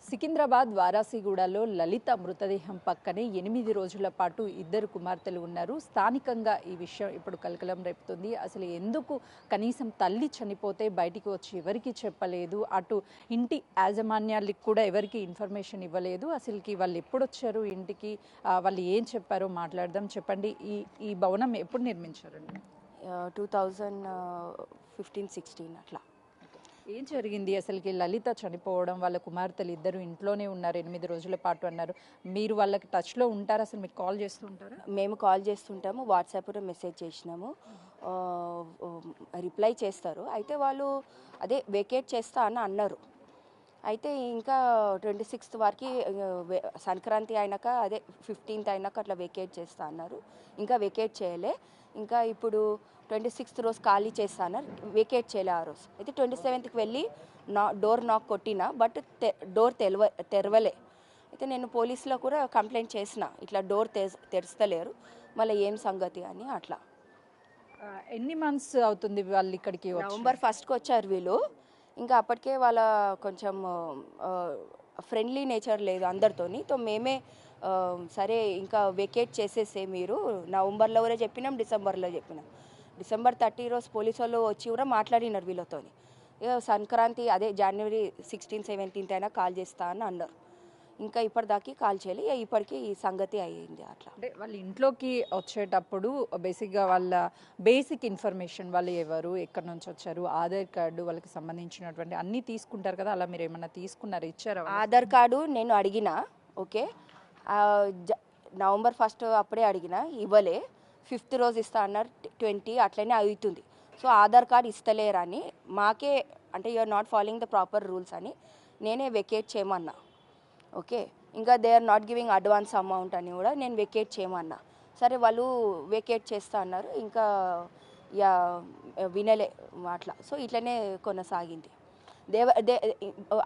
సికింద్రాబాద్ వారాసిగూడలో లలిత మృతదేహం పక్కనే 8 రోజుల పాటు ఇద్దరు కుమార్తెలు ఉన్నారు. స్థానికంగా ఈ విషయం ఇప్పుడు కలకలం రేపుతుంది. అసలు ఎందుకు కనీసం తల్లి చనిపోతే బయటికి వచ్చి ఎవరికి చెప్పలేదు, అటు ఇంటి యాజమాన్యాలకు కూడా ఎవరికి ఇన్ఫర్మేషన్ ఇవ్వలేదు. అసలుకి వాళ్ళు ఎప్పుడు వచ్చారు ఇంటికి, వాళ్ళు ఏం చెప్పారో మాట్లాడదాం. చెప్పండి, ఈ భవనం ఎప్పుడు నిర్మించారండి? 2015-16 అట్లా. ఏం జరిగింది అసలుకి? లలిత చనిపోవడం, వాళ్ళ కుమార్తెలు ఇద్దరు ఇంట్లోనే ఉన్నారు 8 రోజుల పాటు అన్నారు. మీరు వాళ్ళకి టచ్లో ఉంటారా? అసలు మీకు కాల్ చేస్తూ ఉంటారా? మేము కాల్ చేస్తుంటాము, వాట్సాప్లో మెసేజ్ చేసినాము, రిప్లై చేస్తారు. అయితే వాళ్ళు అదే వెకేట్ చేస్తా అని అన్నారు. అయితే ఇంకా 26th వరకు సంక్రాంతి అయినాక, అదే 15th అయినాక అట్లా వెకేట్ చేస్తా అన్నారు. ఇంకా వెకేట్ చేయలే. ఇంకా ఇప్పుడు 26th రోజు ఖాళీ చేస్తా అన్నారు, వెకేట్ చేయలే ఆ రోజు. అయితే 27th వెళ్ళి డోర్ నాక్ కొట్టినా, బట్ డోర్ తెరవలే. అయితే నేను పోలీసులో కూడా కంప్లైంట్ చేసిన, ఇట్లా డోర్ తెరుస్తలేరు, మళ్ళీ ఏం సంగతి అని. అట్లా ఎన్ని మంత్స్ అవుతుంది వాళ్ళు ఇక్కడికి? నవంబర్ 1st వచ్చారు వీళ్ళు. ఇంకా అప్పటికే వాళ్ళ కొంచెం ఫ్రెండ్లీ నేచర్ లేదు అందరితోని. తో మేమే సరే ఇంకా వెకేట్ చేసేసే మీరు, నవంబర్లో కూడా చెప్పినాం, డిసెంబర్లో చెప్పినాం. డిసెంబర్ 30 రోజు పోలీసు వాళ్ళు వచ్చి కూడా మాట్లాడినారు వీళ్ళతోని. ఇక సంక్రాంతి అదే జనవరి 16, 17 అయినా కాల్ చేస్తా అని అన్నారు. ఇంకా ఇప్పటిదాకా కాల్ చేయాలి. ఇప్పటికీ ఈ సంగతి అయ్యింది. అట్లా అంటే వాళ్ళ ఇంట్లోకి వచ్చేటప్పుడు బేసిక్గా వాళ్ళ బేసిక్ ఇన్ఫర్మేషన్, వాళ్ళు ఎవరు, ఎక్కడి నుంచి వచ్చారు, ఆధార్ కార్డు, వాళ్ళకి సంబంధించినటువంటి అన్నీ తీసుకుంటారు కదా, అలా మీరు ఏమన్నా తీసుకున్నారు, ఇచ్చారా? ఆధార్ కార్డు నేను అడిగిన, ఓకే, నవంబర్ 1st అప్పుడే అడిగిన, ఇవ్వలే. 5th రోజు ఇస్తా అన్నారు, 20 అట్లనే అవుతుంది. సో ఆధార్ కార్డు ఇస్తలేరని మాకే, అంటే you're not following the proper rules అని నేనే వెకేట్ చేయమన్నా. ఓకే, ఇంకా they are not giving advance amount అని కూడా నేను వెకేట్ చేయమన్నా. సరే వాళ్ళు వెకేట్ చేస్తా అన్నారు. ఇంకా వినలే అట్లా. సో ఇట్లనే కొనసాగింది.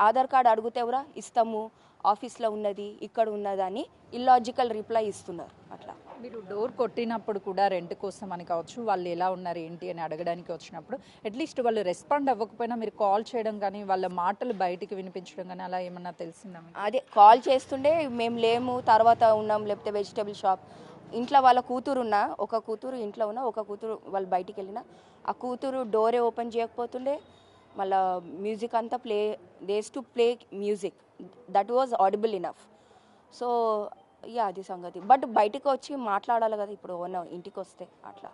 ఆధార్ కార్డు అడిగితే ఎవరా ఇస్తాము, ఆఫీస్లో ఉన్నది, ఇక్కడ ఉన్నదని ఇల్లాజికల్ రిప్లై ఇస్తున్నారు. అట్లా మీరు డోర్ కొట్టినప్పుడు కూడా రెంట్ కోసం అని కావచ్చు, వాళ్ళు ఎలా ఉన్నారు ఏంటి అని అడగడానికి వచ్చినప్పుడు అట్లీస్ట్ వాళ్ళు రెస్పాండ్ అవ్వకపోయినా మీరు కాల్ చేయడం కానీ, వాళ్ళ మాటలు బయటికి వినిపించడం కానీ అలా ఏమన్నా తెలిసిందా? అదే కాల్ చేస్తుండే, మేము లేము, తర్వాత ఉన్నాం, లేకపోతే వెజిటబుల్ షాప్. ఇంట్లో వాళ్ళ కూతురు ఉన్న, ఒక కూతురు ఇంట్లో ఉన్న, ఒక కూతురు వాళ్ళు బయటికి వెళ్ళిన, ఆ కూతురు డోరే ఓపెన్ చేయకపోతుండే. మళ్ళీ మ్యూజిక్ అంతా దేస్ to play music, that was audible enough. So అది సంగతి. బట్ బయటకు వచ్చి మాట్లాడాలి కదా ఇప్పుడు ఇంటికి వస్తే. అట్లా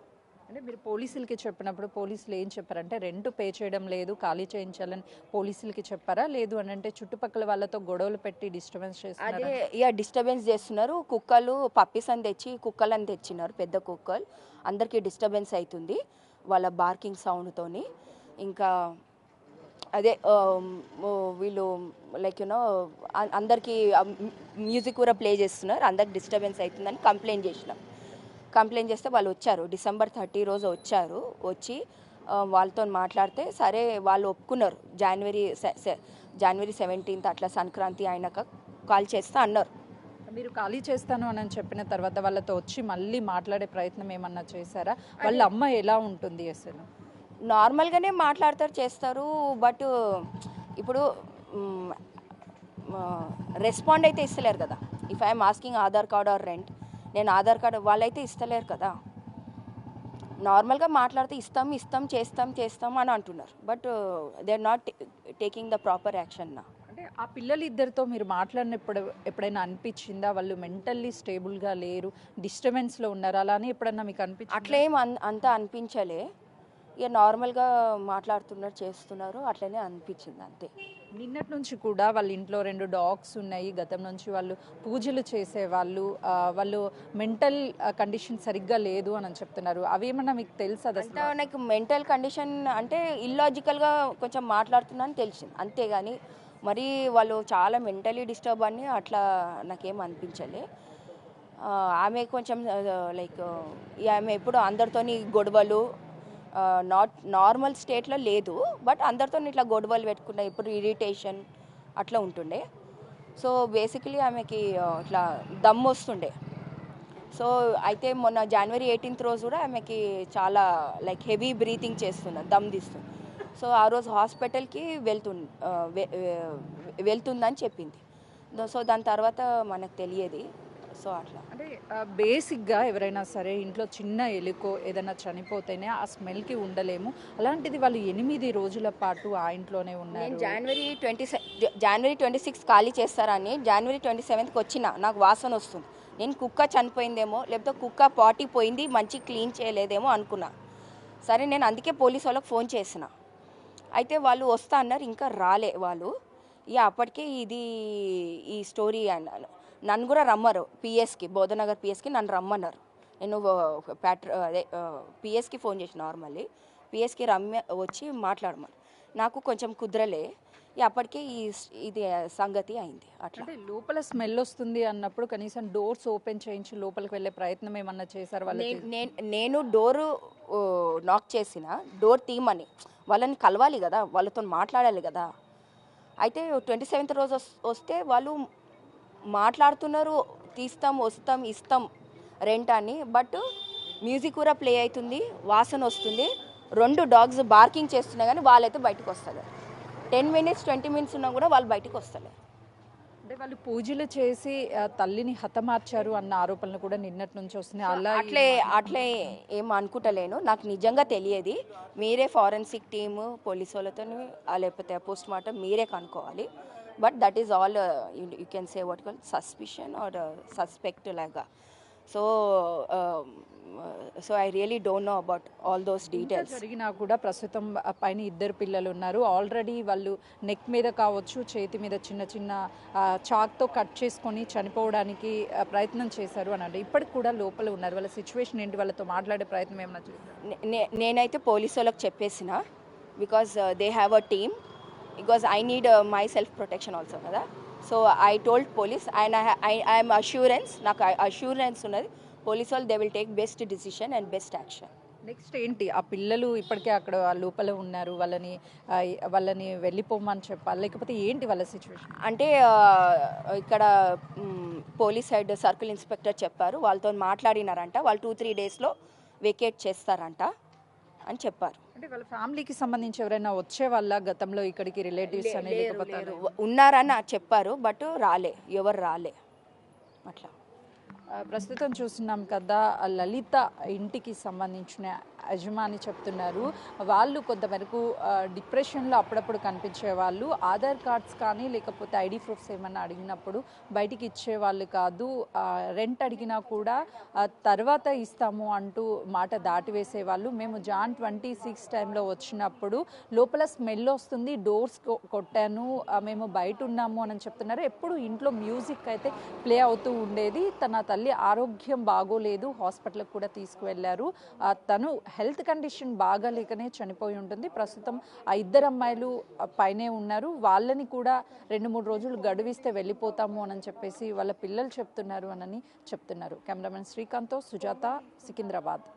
అంటే మీరు పోలీసులకి చెప్పినప్పుడు పోలీసులు ఏం చెప్పారంటే, రెంట్ పే చేయడం లేదు, ఖాళీ చేయించాలని పోలీసులకి చెప్పారా? లేదు అని అంటే చుట్టుపక్కల వాళ్ళతో గొడవలు పెట్టి డిస్టర్బెన్స్ చేస్తున్నారు? అదే డిస్టర్బెన్స్ చేస్తున్నారు. కుక్కలు పప్పీస్ అని తెచ్చి కుక్కలని తెచ్చినారు, పెద్ద కుక్కలు. అందరికీ డిస్టర్బెన్స్ అవుతుంది వాళ్ళ బార్కింగ్ సౌండ్తోని. ఇంకా అదే వీళ్ళు లైక్ యూనో అందరికీ మ్యూజిక్ కూడా ప్లే చేస్తున్నారు, అందరికి డిస్టర్బెన్స్ అవుతుందని కంప్లైంట్ చేసినాం. కంప్లైంట్ చేస్తే వాళ్ళు వచ్చారు, డిసెంబర్ 30 రోజు వచ్చారు. వచ్చి వాళ్ళతో మాట్లాడితే సరే వాళ్ళు ఒప్పుకున్నారు. జనవరి 17th అట్లా సంక్రాంతి అయినాక కాల్ చేస్తా అన్నారు. మీరు ఖాళీ చేస్తాను అని చెప్పిన తర్వాత వాళ్ళతో వచ్చి మళ్ళీ మాట్లాడే ప్రయత్నం ఏమన్నా చేశారా? వాళ్ళ అమ్మ ఎలా ఉంటుంది? అసలు నార్మల్గానే మాట్లాడతారు, చేస్తారు. బట్ ఇప్పుడు రెస్పాండ్ అయితే ఇస్తలేరు కదా. If I'm asking Aadhaar card or rent, నేను ఆధార్ కార్డు వాళ్ళైతే ఇస్తలేరు కదా. నార్మల్గా మాట్లాడితే ఇస్తాం చేస్తాం అని అంటున్నారు. But they are not taking the proper action నా. అంటే ఆ పిల్లలు ఇద్దరితో మీరు మాట్లాడినప్పుడు ఎప్పుడైనా అనిపించిందా వాళ్ళు మెంటల్లీ స్టేబుల్గా లేరు, డిస్టర్బెన్స్లో ఉన్నారు అలా అని ఎప్పుడన్నా మీకు అనిపించింది? అట్లేం అంతా అనిపించలే. ఇక నార్మల్గా మాట్లాడుతున్నారు, చేస్తున్నారు, అట్లనే అనిపించింది అంతే. నిన్నటి నుంచి కూడా వాళ్ళ ఇంట్లో 2 డాగ్స్ ఉన్నాయి. గతం నుంచి వాళ్ళు పూజలు చేసేవాళ్ళు, వాళ్ళు మెంటల్ కండిషన్ సరిగ్గా లేదు అని చెప్తున్నారు. అవేమన్నా మీకు తెలుసా? అంటే నాకు మెంటల్ కండిషన్ అంటే ఇల్లాజికల్గా కొంచెం మాట్లాడుతున్నాను తెలిసింది, అంతేగాని మరి వాళ్ళు చాలా మెంటలీ డిస్టర్బ్ అని అట్లా నాకేం అనిపించలే. ఆమె కొంచెం లైక్ ఆమె ఎప్పుడు అందరితోని గొడవలు, నార్మల్ స్టేట్లో లేదు. బట్ అందరితో ఇట్లా గొడవలు పెట్టుకున్నా, ఇప్పుడు ఇరిటేషన్ అట్లా ఉంటుండే. సో బేసికలీ ఆమెకి ఇట్లా దమ్ వస్తుండే. సో అయితే మొన్న జనవరి 18th రోజు కూడా ఆమెకి చాలా లైక్ హెవీ బ్రీతింగ్ చేస్తున్నారు, దమ్ తీస్తుంది. సో ఆ రోజు హాస్పిటల్కి వెళ్తుందని చెప్పింది. సో దాని తర్వాత మనకు తెలియదు. సో అట్లా అంటే బేసిక్గా ఎవరైనా సరే ఇంట్లో చిన్న ఎలుకో ఏదైనా చనిపోతేనే ఆ స్మెల్కి ఉండలేము. అలాంటిది వాళ్ళు 8 రోజుల పాటు ఆ ఇంట్లోనే నేను ఉన్నారు. జనవరి 26 ఖాళీ చేస్తారని జనవరి 27కి వచ్చిన నాకు వాసన వస్తుంది. నేను కుక్క చనిపోయిందేమో లేకపోతే కుక్క పాటి పోయింది మంచి క్లీన్ చేయలేదేమో అనుకున్నా. సరే నేను అందుకే పోలీస్ వాళ్ళకి ఫోన్ చేసిన. అయితే వాళ్ళు వస్తా అన్నారు, ఇంకా రాలే వాళ్ళు. ఇక అప్పటికే ఈ స్టోరీ అన్నాను. నన్ను కూడా రమ్మరు పిఎస్కి, బోధనగర్ పిఎస్కి నన్ను రమ్మన్నారు. నేను అదే పిఎస్కి ఫోన్ చేసిన నార్మల్లీ. పిఎస్కి వచ్చి మాట్లాడమని నాకు కొంచెం కుదరలే. అప్పటికే ఇది సంగతి అయింది. అట్లా అంటే లోపల స్మెల్ వస్తుంది అన్నప్పుడు కనీసం డోర్స్ ఓపెన్ చేయించి లోపలికి వెళ్ళే ప్రయత్నం ఏమన్నా చేశారు వాళ్ళు? నేను డోరు నాక్ చేసిన, డోర్ తీయమని. వాళ్ళని కలవాలి కదా, వాళ్ళతో మాట్లాడాలి కదా. అయితే 27th రోజు వస్తే వాళ్ళు మాట్లాడుతున్నారు, తీస్తాం వస్తాం ఇస్తాం రెంట్ అని. బట్ మ్యూజిక్ కూడా ప్లే అవుతుంది, వాసన వస్తుంది, 2 డాగ్స్ బార్కింగ్ చేస్తున్నాయి కానీ వాళ్ళైతే బయటకు వస్తారు. 10 minutes 20 minutes ఉన్నా కూడా వాళ్ళు బయటకు వస్తలే. అంటే వాళ్ళు పూజలు చేసి తల్లిని హతమార్చారు అన్న ఆరోపణలు కూడా నిన్నటి నుంచి వస్తున్నాయి. అలా అట్లే ఏం అనుకుంటలేను, నాకు నిజంగా తెలియదు. మీరే ఫారెన్సిక్ టీము పోలీసు వాళ్ళతో లేకపోతే పోస్ట్ మార్టం మీరే కనుక్కోవాలి. But that is all you can say what call suspicion or suspect లాగా. So I really don't know about all those details. జరిగినా కూడా ప్రస్తుతం పైన 2 పిల్లలు ఉన్నారు. ఆల్రెడీ వాళ్ళు నెక్ మీద కావచ్చు, చేతి మీద చిన్న చిన్న చాక్తో కట్ చేసుకొని చనిపోవడానికి ప్రయత్నం చేశారు అని అంటే ఇప్పటికి కూడా లోపల ఉన్నారు. వాళ్ళ సిచ్యువేషన్ ఏంటి, వాళ్ళతో మాట్లాడే ప్రయత్నం ఏమైనా చేశారు? నేనైతే పోలీసు వాళ్ళకి చెప్పేసిన, because they have a team, because I need my self protection also కదా. So I told police and I'm assurance, నాకు అష్యూరెన్స్ ఉన్నది పోలీసు వాళ్ళు they will take best decision and best action. Next ఏంటి, ఆ పిల్లలు ఇప్పటికే అక్కడ లోపల ఉన్నారు, వాళ్ళని వెళ్ళిపోమని చెప్పాలి లేకపోతే ఏంటి వాళ్ళ సిచ్యువేషన్? అంటే ఇక్కడ పోలీస్ హెడ్ సర్కిల్ ఇన్స్పెక్టర్ చెప్పారు, వాళ్ళతో మాట్లాడినారంట, వాళ్ళు 2-3 డేస్లో వెకేట్ చేస్తారంట అని చెప్పారు. అంటే వాళ్ళ ఫ్యామిలీకి సంబంధించి ఎవరైనా వచ్చే వాళ్ళ గతంలో ఇక్కడికి రిలేటివ్స్ అని లేకపోతే ఉన్నారని చెప్పారు, బట్ ఎవరు రాలే అట్లా. ప్రస్తుతం చూస్తున్నాం కదా, లలిత ఇంటికి సంబంధించిన యజమాని చెప్తున్నారు వాళ్ళు కొంతవరకు డిప్రెషన్లో అప్పుడప్పుడు కనిపించే వాళ్ళు. ఆధార్ కార్డ్స్ కానీ లేకపోతే ఐడి ప్రూఫ్స్ ఏమన్నా అడిగినప్పుడు బయటికి ఇచ్చేవాళ్ళు కాదు, రెంట్ అడిగినా కూడా తర్వాత ఇస్తాము అంటూ మాట దాటివేసేవాళ్ళు. మేము జాన్ 26 టైంలో వచ్చినప్పుడు లోపల స్మెల్ వస్తుంది, డోర్స్ కొట్టాను, మేము బయట ఉన్నాము అని చెప్తున్నారు. ఎప్పుడు ఇంట్లో మ్యూజిక్ అయితే ప్లే అవుతూ ఉండేది. తన తల్లి ఆరోగ్యం బాగోలేదు, హాస్పిటల్కి కూడా తీసుకువెళ్ళారు. తను హెల్త్ కండిషన్ బాగాలేకనే చనిపోయి ఉంటుంది. ప్రస్తుతం ఆ 2 అమ్మాయిలు పైనే ఉన్నారు. వాళ్ళని కూడా 2-3 రోజులు గడువిస్తే వెళ్ళిపోతాము అని చెప్పేసి వాళ్ళ పిల్లలు చెప్తున్నారు అని చెప్తున్నారు. కెమెరామెన్ శ్రీకాంత్తో సుజాత, సికింద్రాబాద్.